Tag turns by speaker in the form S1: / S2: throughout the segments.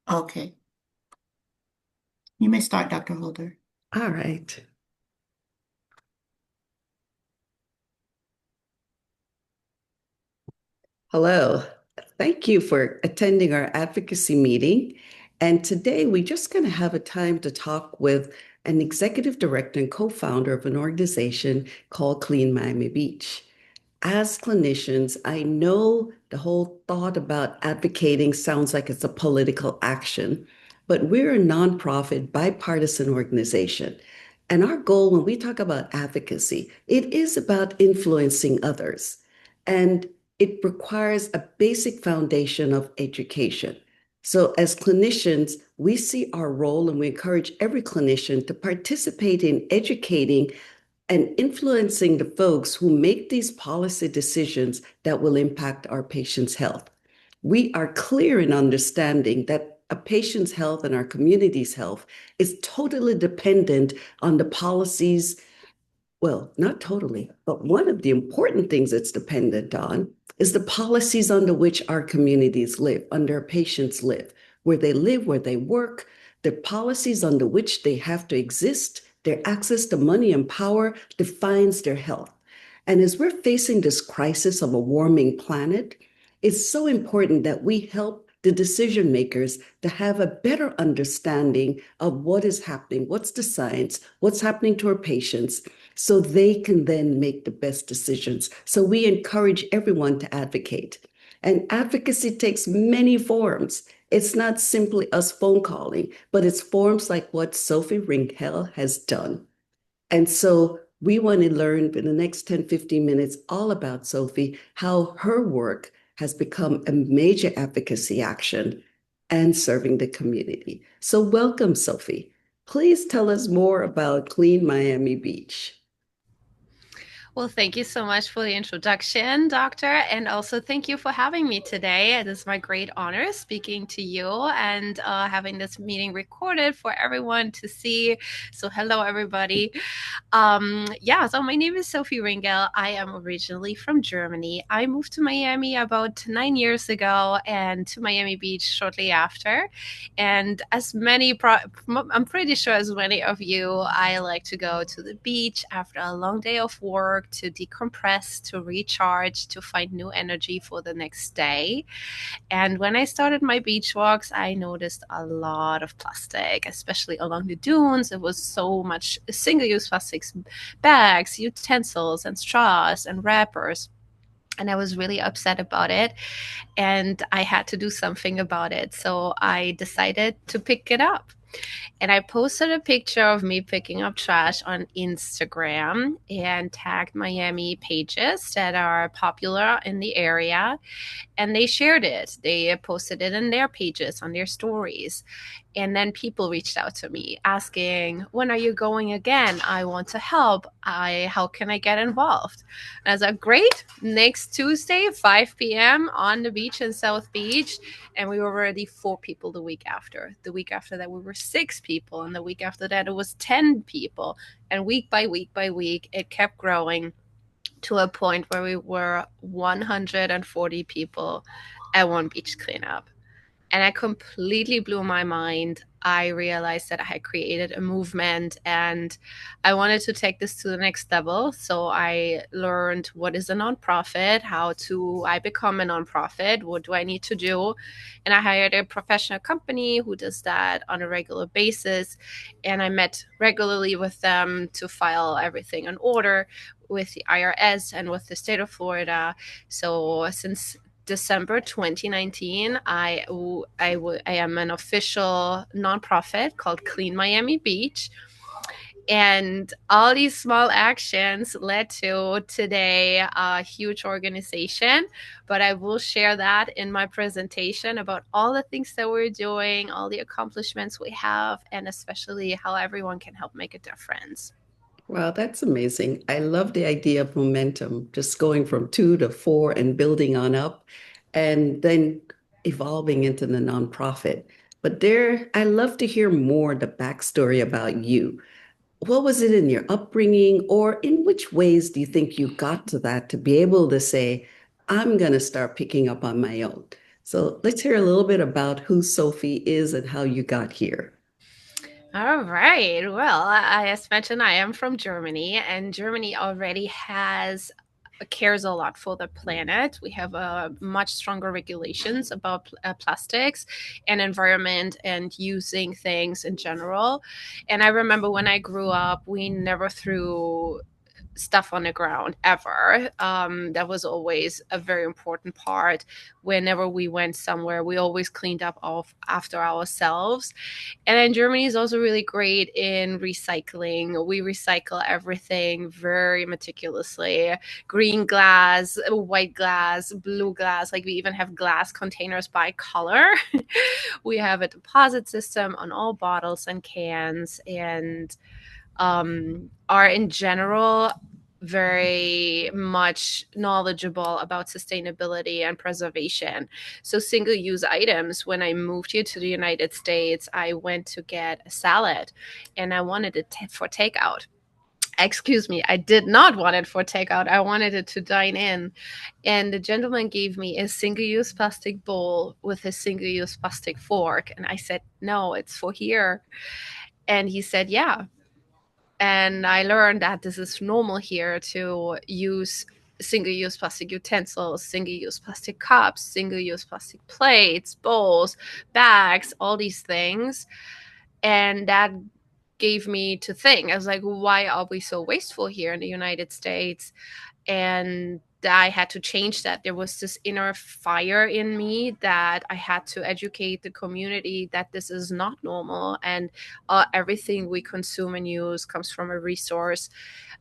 S1: Okay. You may start, Dr. Holder.
S2: All right. Hello. Thank you for attending our advocacy meeting. And today we're just going to have a time to talk with an executive director and co-founder of an organization called Clean Miami Beach. As clinicians, I know the whole thought about advocating sounds like it's a political action, but we're a nonprofit, bipartisan organization. And our goal when we talk about advocacy, it is about influencing others. And it requires a basic foundation of education. So, as clinicians, we see our role and we encourage every clinician to participate in educating and influencing the folks who make these policy decisions that will impact our patients' health. We are clear in understanding that a patient's health and our community's health is totally dependent on the policies. Well, not totally, but one of the important things it's dependent on is the policies under which our communities live, under our patients live, where they work, the policies under which they have to exist, their access to money and power defines their health. And as we're facing this crisis of a warming planet, it's so important that we help the decision makers to have a better understanding of what is happening, what's the science, what's happening to our patients, so they can then make the best decisions. So we encourage everyone to advocate. And advocacy takes many forms. It's not simply us phone calling, but it's forms like what Sophie Ringel has done. And so we want to learn in the next 10, 15 minutes all about Sophie, how her work has become a major advocacy action and serving the community. So welcome, Sophie. Please tell us more about Clean Miami Beach.
S3: Well, thank you so much for the introduction, Doctor. And also, thank you for having me today. It is my great honor speaking to you and having this meeting recorded for everyone to see. So, hello, everybody. Yeah, so my name is Sophie Ringel. I am originally from Germany. I moved to Miami about 9 years ago and to Miami Beach shortly after. And I'm pretty sure as many of you, I like to go to the beach after a long day of work to decompress, to recharge, to find new energy for the next day. And when I started my beach walks, I noticed a lot of plastic, especially along the dunes. It was so much single-use plastics, bags, utensils, and straws and wrappers. And I was really upset about it. And I had to do something about it. So I decided to pick it up. And I posted a picture of me picking up trash on Instagram and tagged Miami pages that are popular in the area, and they shared it. They posted it in their pages, on their stories. And then people reached out to me asking, when are you going again? I want to help. How can I get involved? And I was like, great. Next Tuesday, 5 p.m. on the beach in South Beach. And we were already 4 people the week after. The week after that, we were 6 people. And the week after that, it was 10 people. And week by week by week, it kept growing to a point where we were 140 people at one beach cleanup. And it completely blew my mind. I realized that I had created a movement and I wanted to take this to the next level. So I learned what is a nonprofit, how to I become a nonprofit, what do I need to do? And I hired a professional company who does that on a regular basis. And I met regularly with them to file everything in order with the IRS and with the state of Florida. So since December 2019, I am an official nonprofit called Clean Miami Beach. And all these small actions led to today a huge organization. But I will share that in my presentation about all the things that we're doing, all the accomplishments we have, and especially how everyone can help make a difference.
S2: Wow, that's amazing. I love the idea of momentum, just going from two to four and building on up and then evolving into the nonprofit. But there, I love to hear more the backstory about you. What was it in your upbringing, or in which ways do you think you got to that to be able to say, I'm going to start picking up on my own? So let's hear a little bit about who Sophie is and how you got here.
S3: All right. Well, as mentioned, I am from Germany, and Germany already cares a lot for the planet. We have much stronger regulations about plastics and environment and using things in general. And I remember when I grew up, we never threw stuff on the ground ever. That was always a very important part. Whenever we went somewhere, we always cleaned up after ourselves. And then Germany is also really great in recycling. We recycle everything very meticulously. Green glass, white glass, blue glass. Like we even have glass containers by color. We have a deposit system on all bottles and cans, and are in general very much knowledgeable about sustainability and preservation. So single-use items, when I moved here to the United States, I went to get a salad and I wanted it for takeout. Excuse me, I did not want it for takeout. I wanted it to dine in. And the gentleman gave me a single-use plastic bowl with a single-use plastic fork. And I said, no, it's for here. And he said, yeah. And I learned that this is normal here to use single-use plastic utensils, single-use plastic cups, single-use plastic plates, bowls, bags, all these things. And that gave me to think. I was like, why are we so wasteful here in the United States? And I had to change that. There was this inner fire in me that I had to educate the community that this is not normal, and everything we consume and use comes from a resource,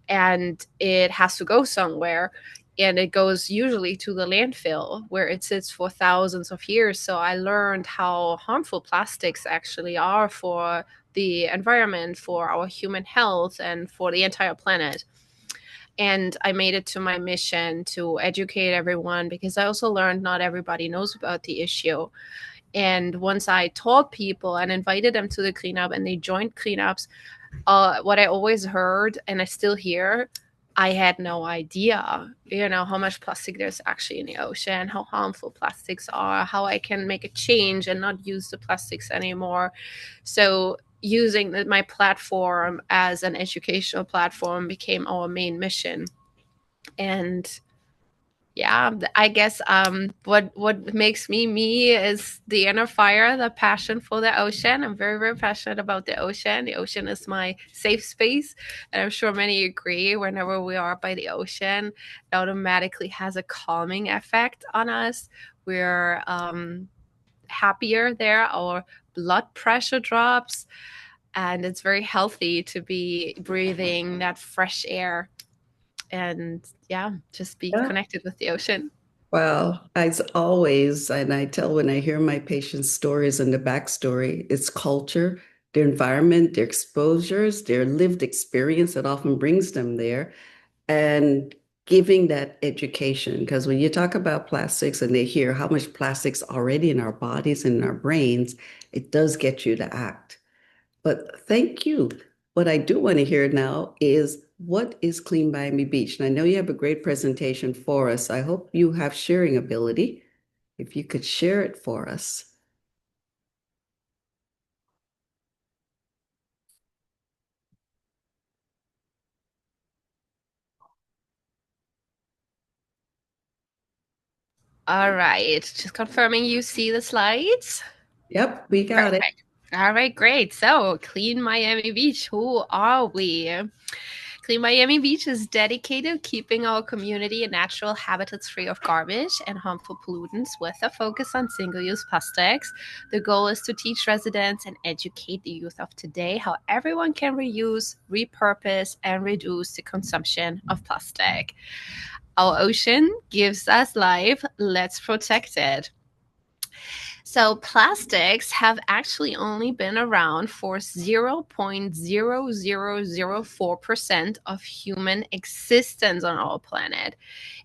S3: and it has to go somewhere. And it goes usually to the landfill where it sits for thousands of years. So I learned how harmful plastics actually are for the environment, for our human health, and for the entire planet. And I made it to my mission to educate everyone, because I also learned not everybody knows about the issue. And once I taught people and invited them to the cleanup and they joined cleanups, what I always heard, and I still hear, I had no idea, how much plastic there's actually in the ocean, how harmful plastics are, how I can make a change and not use the plastics anymore. So using my platform as an educational platform became our main mission. And yeah, I guess what makes me is the inner fire, the passion for the ocean. I'm very, very passionate about the ocean. The ocean is my safe space, and I'm sure many agree. Whenever we are by the ocean, it automatically has a calming effect on us. We're happier there. Our blood pressure drops, and it's very healthy to be breathing that fresh air and just be
S2: Yeah.
S3: connected with the ocean.
S2: Well, as always, and I tell when I hear my patients' stories and the backstory, it's culture, their environment, their exposures, their lived experience that often brings them there, and giving that education. Because when you talk about plastics and they hear how much plastic's already in our bodies and in our brains, it does get you to act. But thank you. What I do want to hear now is what is Clean Miami Beach? And I know you have a great presentation for us. I hope you have sharing ability. If you could share it for us.
S3: All right, just confirming you see the slides.
S2: Yep, we got it.
S3: Perfect. All right, great. So, Clean Miami Beach, who are we? Clean Miami Beach is dedicated to keeping our community and natural habitats free of garbage and harmful pollutants with a focus on single-use plastics. The goal is to teach residents and educate the youth of today how everyone can reuse, repurpose, and reduce the consumption of plastic. Our ocean gives us life. Let's protect it. So plastics have actually only been around for 0.0004% of human existence on our planet.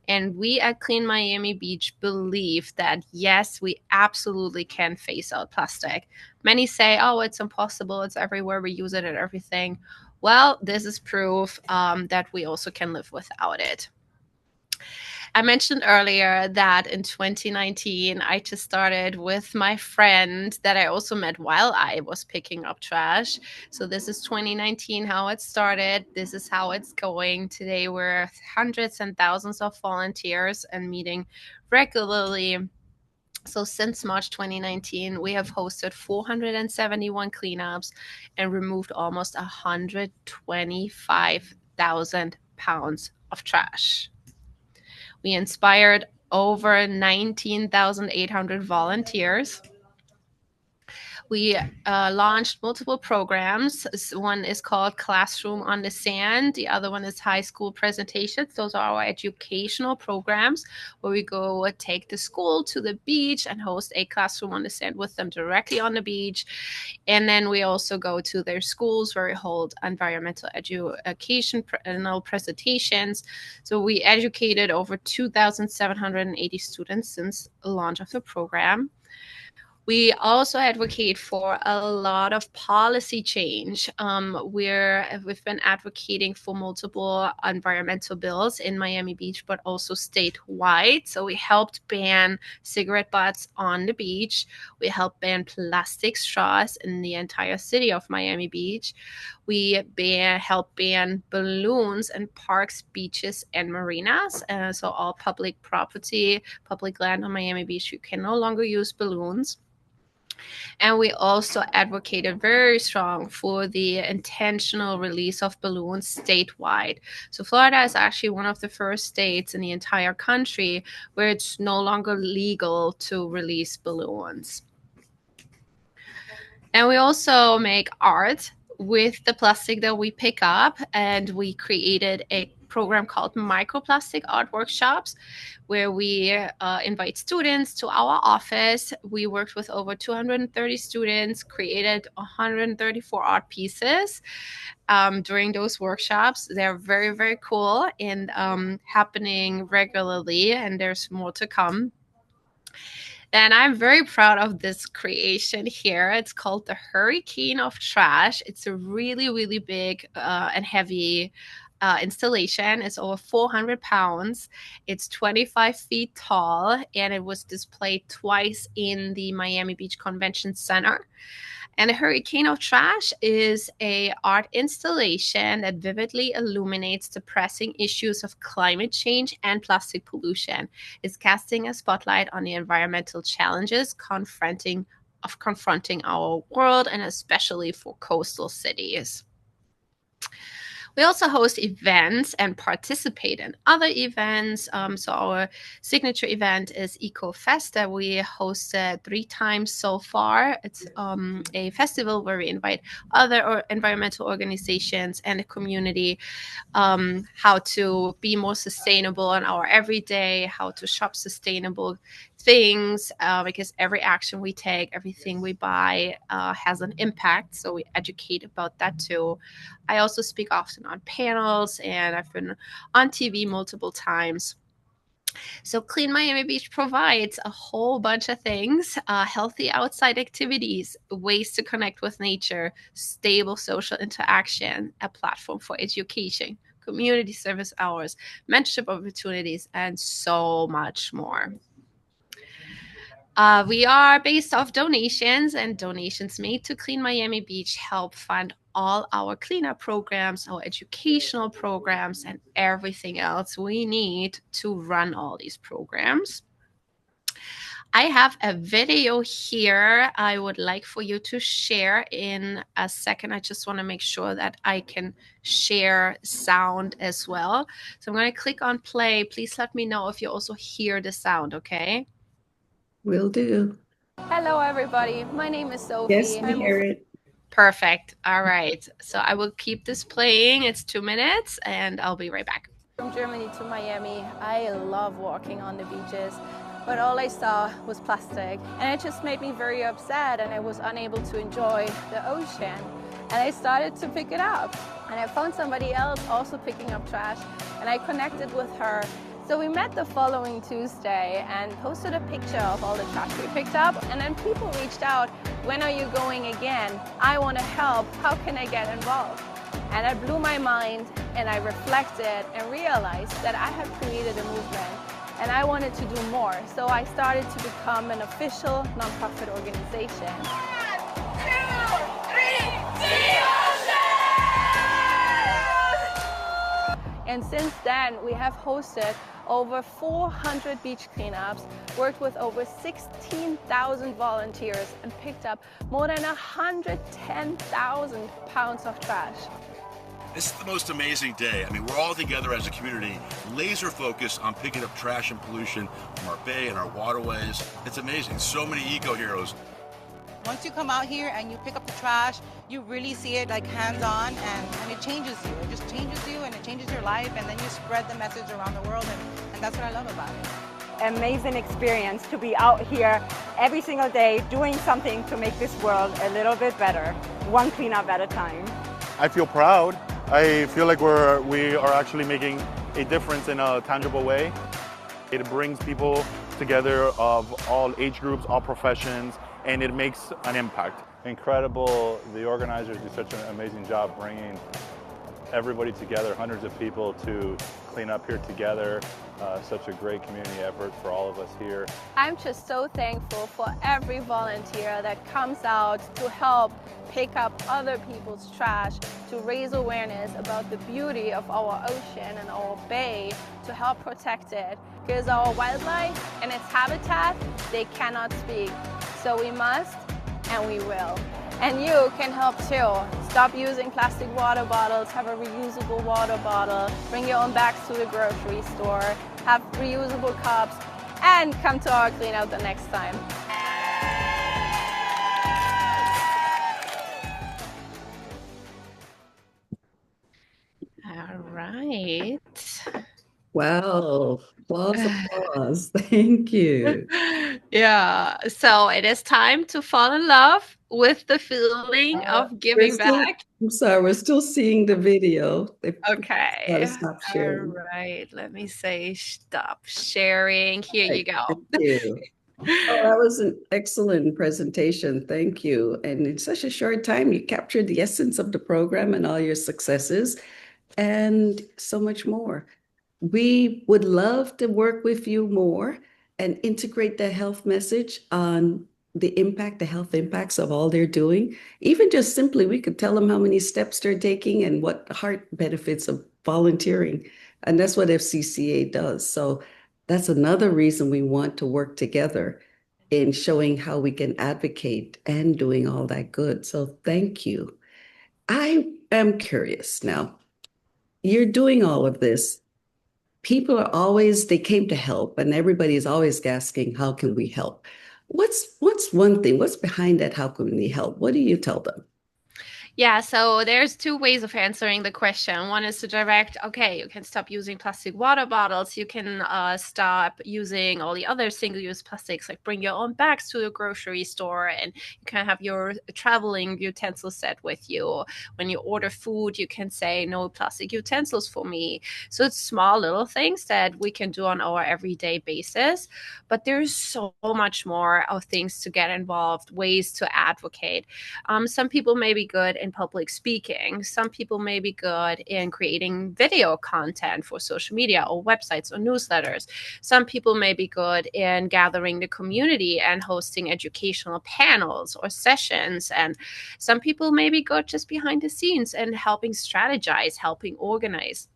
S3: And we at Clean Miami Beach believe that, yes, we absolutely can phase out plastic. Many say, oh, it's impossible. It's everywhere. We use it at everything. Well, this is proof that we also can live without it. I mentioned earlier that in 2019, I just started with my friend that I also met while I was picking up trash. So this is 2019, how it started. This is how it's going. Today, we're hundreds and thousands of volunteers and meeting regularly. So since March 2019, we have hosted 471 cleanups and removed almost 125,000 pounds of trash. We inspired over 19,800 volunteers. We launched multiple programs. One is called Classroom on the Sand. The other one is High School Presentations. Those are our educational programs where we go take the school to the beach and host a classroom on the sand with them directly on the beach. And then we also go to their schools where we hold environmental education presentations. So we educated over 2,780 students since the launch of the program. We also advocate for a lot of policy change. We've been advocating for multiple environmental bills in Miami Beach, but also statewide. So we helped ban cigarette butts on the beach. We helped ban plastic straws in the entire city of Miami Beach. We helped ban balloons in parks, beaches, and marinas. So all public property, public land on Miami Beach, you can no longer use balloons. And we also advocated very strong for the intentional release of balloons statewide. So Florida is actually one of the first states in the entire country where it's no longer legal to release balloons. And we also make art with the plastic that we pick up, and we created a program called Microplastic Art Workshops, where we invite students to our office. We worked with over 230 students, created 134 art pieces during those workshops. They're very, very cool and happening regularly, and there's more to come. And I'm very proud of this creation here. It's called the Hurricane of Trash. It's a really, really big and heavy installation. It's over 400 pounds. It's 25 feet tall, and it was displayed twice in the Miami Beach Convention Center. And the Hurricane of Trash is an art installation that vividly illuminates the pressing issues of climate change and plastic pollution. It's casting a spotlight on the environmental challenges confronting our world, and especially for coastal cities. We also host events and participate in other events. So our signature event is EcoFest that we hosted 3 times so far. It's a festival where we invite other environmental organizations and the community, how to be more sustainable in our everyday, how to shop sustainable things, because every action we take, everything we buy has an impact. So we educate about that too. I also speak often on panels, and I've been on TV multiple times. So Clean Miami Beach provides a whole bunch of things: healthy outside activities, ways to connect with nature, stable social interaction, a platform for education, community service hours, mentorship opportunities, and so much more. We are based off donations, and donations made to Clean Miami Beach help fund all our cleanup programs, our educational programs, and everything else we need to run all these programs. I have a video here I would like for you to share in a second. I just want to make sure that I can share sound as well. So I'm going to click on play. Please let me know if you also hear the sound, okay?
S2: Will do.
S4: Hello, everybody. My name is Sophie.
S2: Yes, we hear it.
S3: Perfect. All right. So I will keep this playing. It's 2 minutes, and I'll be right back.
S4: From Germany to Miami, I love walking on the beaches, but all I saw was plastic. And it just made me very upset, and I was unable to enjoy the ocean. And I started to pick it up. And I found somebody else also picking up trash, and I connected with her. So we met the following Tuesday and posted a picture of all the trash we picked up, and then people reached out, when are you going again? I want to help, how can I get involved? And it blew my mind, and I reflected and realized that I have created a movement and I wanted to do more. So I started to become an official nonprofit organization. 1, 2, 3, sea ocean! And since then, we have hosted over 400 beach cleanups, worked with over 16,000 volunteers, and picked up more than 110,000 pounds of trash.
S5: This is the most amazing day. I mean, we're all together as a community, laser focused on picking up trash and pollution from our bay and our waterways. It's amazing. So many eco-heroes.
S6: Once you come out here and you pick up the trash, you really see it like hands-on, and it changes you. It just changes you and it changes your life, and then you spread the message around the world, and that's what I love about it.
S7: Amazing experience to be out here every single day doing something to make this world a little bit better, one cleanup at a time.
S8: I feel proud. I feel like we are actually making a difference in a tangible way. It brings people together of all age groups, all professions, and it makes an impact.
S9: Incredible. The organizers do such an amazing job bringing everybody together, hundreds of people to clean up here together. Such a great community effort for all of us here.
S4: I'm just so thankful for every volunteer that comes out to help pick up other people's trash, to raise awareness about the beauty of our ocean and our bay, to help protect it. Because our wildlife and its habitat, they cannot speak. So we must and we will. And you can help too. Stop using plastic water bottles, have a reusable water bottle, bring your own bags to the grocery store, have reusable cups, and come to our cleanout the next time.
S3: All right.
S2: Wow. Applause. Thank you.
S3: Yeah. So it is time to fall in love with the feeling of giving back.
S2: I'm sorry, we're still seeing the video.
S3: Okay.
S2: Gotta stop sharing.
S3: All right. Let me say stop sharing. Here you go.
S2: Thank you. Oh, that was an excellent presentation. Thank you. And in such a short time, you captured the essence of the program and all your successes and so much more. We would love to work with you more and integrate the health message on the impact, the health impacts of all they're doing. Even just simply, we could tell them how many steps they're taking and what heart benefits of volunteering. And that's what FCCA does. So that's another reason we want to work together in showing how we can advocate and doing all that good. So thank you. I am curious now. You're doing all of this. People are always, they came to help, and everybody is always asking, how can we help? What's one thing? What's behind that? How can we help? What do you tell them?
S3: Yeah, so there's two ways of answering the question. One is to direct, okay, you can stop using plastic water bottles. You can stop using all the other single-use plastics, like bring your own bags to the grocery store, and you can have your traveling utensil set with you. When you order food, you can say no plastic utensils for me. So it's small little things that we can do on our everyday basis, but there's so much more of things to get involved, ways to advocate. Some people may be good in public speaking. Some people may be good in creating video content for social media or websites or newsletters. Some people may be good in gathering the community and hosting educational panels or sessions. And some people may be good just behind the scenes and helping strategize, helping organize.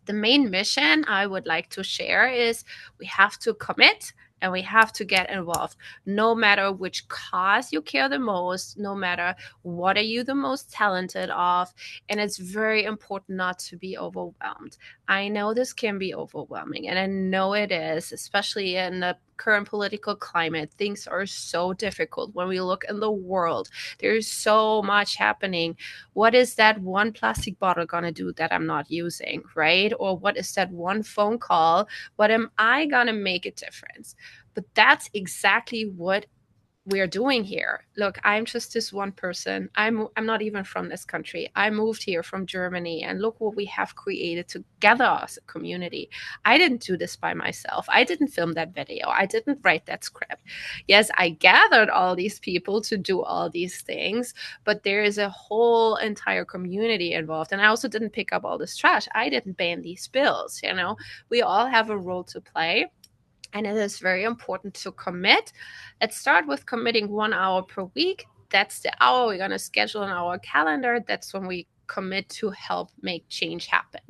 S3: The main mission I would like to share is we have to commit and we have to get involved, no matter which cause you care the most, no matter what are you the most talented of. And it's very important not to be overwhelmed. I know this can be overwhelming, and I know it is, especially in the current political climate. Things are so difficult. When we look in the world, there's so much happening. What is that one plastic bottle going to do that I'm not using, right? Or what is that one phone call? What am I going to make a difference? But that's exactly what we're doing here. Look, I'm just this one person. I'm not even from this country. I moved here from Germany, and look what we have created together as a community. I didn't do this by myself. I didn't film that video. I didn't write that script. Yes, I gathered all these people to do all these things, but there is a whole entire community involved. And I also didn't pick up all this trash. I didn't ban these bills. We all have a role to play. And it is very important to commit. Let's start with committing 1 hour per week. That's the hour we're going to schedule in our calendar. That's when we commit to help make change happen.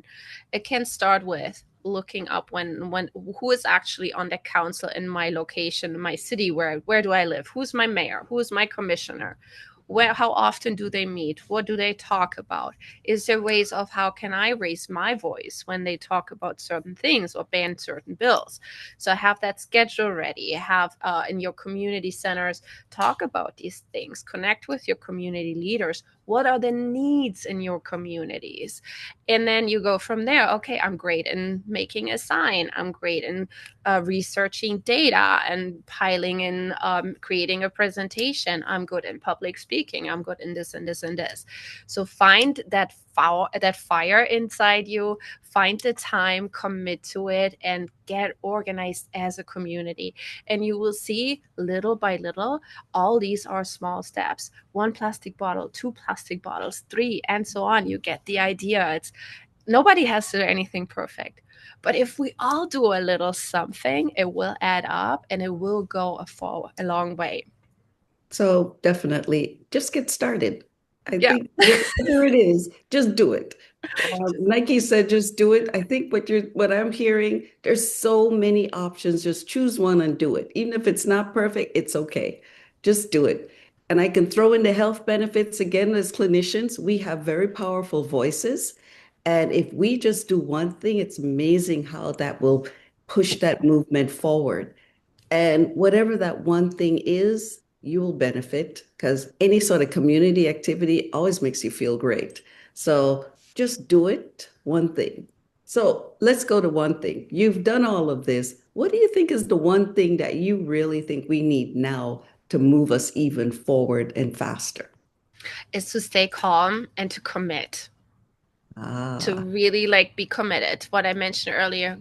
S3: It can start with looking up when who is actually on the council in my location, in my city, where do I live? Who's my mayor? Who's my commissioner? How often do they meet? What do they talk about? Is there ways of how can I raise my voice when they talk about certain things or ban certain bills? So have that schedule ready. Have in your community centers, talk about these things. Connect with your community leaders. What are the needs in your communities? And then you go from there. Okay, I'm great in making a sign. I'm great in researching data and piling in, creating a presentation. I'm good in public speaking. I'm good in this and this and this. So find that fire inside you, find the time, commit to it, and get organized as a community. And you will see little by little, all these are small steps. 1 plastic bottle, 2 plastic bottles, 3, and so on. You get the idea. It's nobody has to do anything perfect. But if we all do a little something, it will add up and it will go a long way.
S2: So definitely just get started. I
S3: Yeah.
S2: think whatever it is, just do it. Nike said, just do it. I think what I'm hearing, there's so many options. Just choose one and do it. Even if it's not perfect, it's okay. Just do it. And I can throw in the health benefits again. As clinicians, we have very powerful voices. And if we just do one thing, it's amazing how that will push that movement forward. And whatever that one thing is, you will benefit because any sort of community activity always makes you feel great. So just do it, one thing. So let's go to one thing. You've done all of this. What do you think is the one thing that you really think we need now to move us even forward and faster?
S3: Is to stay calm and to commit. To really be committed. What I mentioned earlier,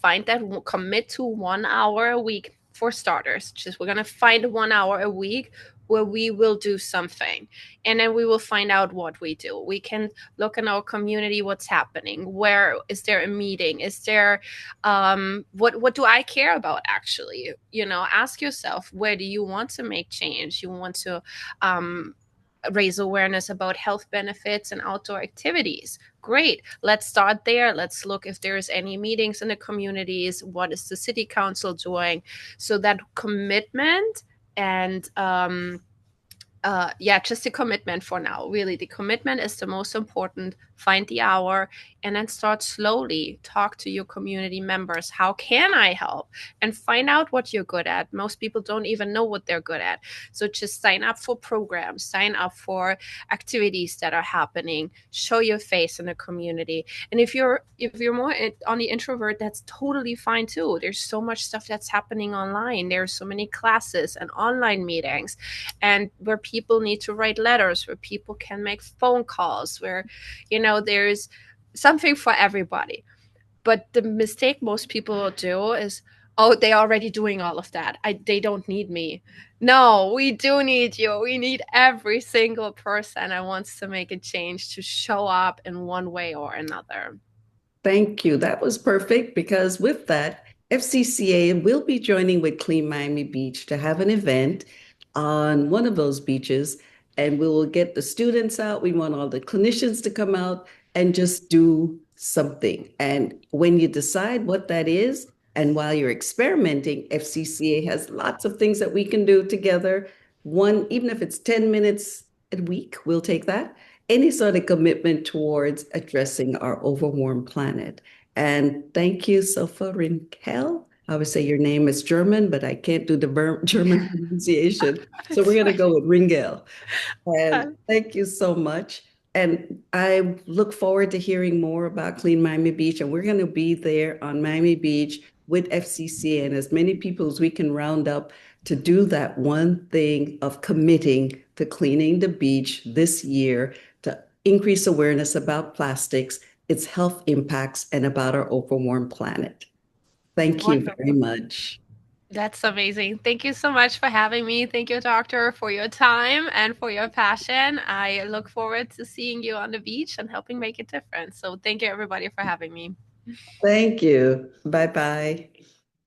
S3: find that, commit to 1 hour a week for starters. Just we're going to find 1 hour a week where we will do something, and then we will find out what we do. We can look in our community, what's happening. Where is there a meeting? Is there what do I care about actually? Ask yourself, where do you want to make change? You want to raise awareness about health benefits and outdoor activities. Great. Let's start there. Let's look if there's any meetings in the communities. What is the city council doing? So that commitment and just a commitment for now. Really, the commitment is the most important. Find the hour and then start slowly. Talk to your community members. How can I help? And find out what you're good at. Most people don't even know what they're good at. So just sign up for programs, sign up for activities that are happening, show your face in the community. And if you're more on the introvert, that's totally fine too. There's so much stuff that's happening online. There's so many classes and online meetings, and where people need to write letters, where people can make phone calls, where, there's something for everybody. But the mistake most people will do is, oh, they're already doing all of that. They don't need me. No, we do need you. We need every single person that wants to make a change to show up in one way or another.
S2: Thank you. That was perfect because with that, FCCA will be joining with Clean Miami Beach to have an event on one of those beaches, and we will get the students out. We want all the clinicians to come out and just do something. And when you decide what that is, and while you're experimenting, FCCA has lots of things that we can do together. One, even if it's 10 minutes a week, we'll take that. Any sort of commitment towards addressing our overwarmed planet. And thank you, Sophie Ringel. I would say your name is German, but I can't do the German pronunciation. So we're going to go with Ringel. And thank you so much. And I look forward to hearing more about Clean Miami Beach. And we're going to be there on Miami Beach with FCCA and as many people as we can round up to do that one thing of committing to cleaning the beach this year to increase awareness about plastics, its health impacts, and about our overwarmed planet. Thank you very much.
S3: That's amazing. Thank you so much for having me. Thank you, Doctor, for your time and for your passion. I look forward to seeing you on the beach and helping make a difference. So thank you, everybody, for having me.
S2: Thank you. Bye-bye.